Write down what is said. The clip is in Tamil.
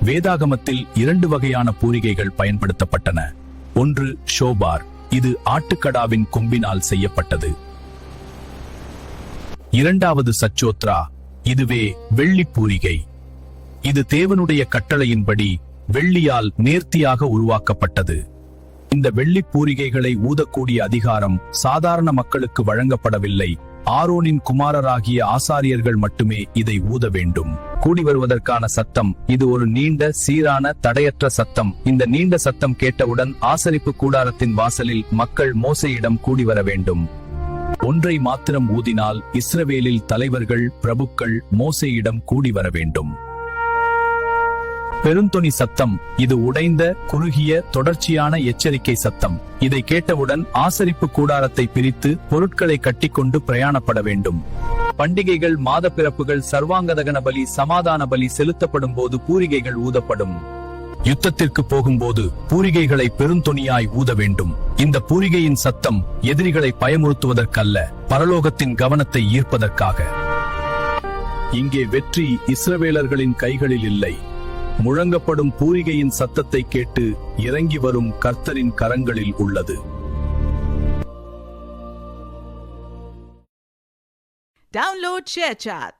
வேதாகமத்தில் 2 வகையான பூரிகைகள் பயன்படுத்தப்பட்டன. ஒன்று ஷோபார், இது ஆட்டுக்கடாவின் கொம்பினால் செய்யப்பட்டது. இரண்டாவது சச்சோத்ரா, இதுவே வெள்ளி பூரிகை. இது தேவனுடைய கட்டளையின்படி வெள்ளியால் நேர்த்தியாக உருவாக்கப்பட்டது. இந்த வெள்ளி பூரிகைகளை ஊதக்கூடிய அதிகாரம் சாதாரண மக்களுக்கு வழங்கப்படவில்லை. ஆரோனின் குமாரராகிய ஆசாரியர்கள் மட்டுமே இதை ஊத வேண்டும். கூடி வருவதற்கான சத்தம் இது ஒரு நீண்ட சீரான தடையற்ற சத்தம். இந்த நீண்ட சத்தம் கேட்டவுடன் ஆசரிப்பு கூடாரத்தின் வாசலில் மக்கள் மோசேயிடம் கூடி வர வேண்டும். ஒன்றை மாத்திரம் ஊதினால் இஸ்ரவேலில் தலைவர்கள் பிரபுக்கள் மோசேயிடம் கூடி வர வேண்டும். பெருந்தொனி சத்தம் இது உடைந்த குறுகிய தொடர்ச்சியான எச்சரிக்கை சத்தம். இதை கேட்டவுடன் ஆசரிப்பு கூடாரத்தை பிரித்து பொருட்களை கட்டிக்கொண்டு பிரயாணப்பட வேண்டும். பண்டிகைகள், மாத பிறப்புகள், சர்வாங்கதகன பலி, சமாதான பலி செலுத்தப்படும் போது பூரிகைகள் ஊதப்படும். யுத்தத்திற்கு போகும்போது பூரிகைகளை பெருந்தொனியாய் ஊத வேண்டும். இந்த பூரிகையின் சத்தம் எதிரிகளை பயமுறுத்துவதற்கல்ல, பரலோகத்தின் கவனத்தை ஈர்ப்பதற்காக. இங்கே வெற்றி இஸ்ரவேலர்களின் கைகளில் இல்லை. முழங்கப்படும் பூரிகையின் சத்தத்தை கேட்டு இறங்கி வரும் கர்த்தரின் கரங்களில் உள்ளது. Download ShareChat.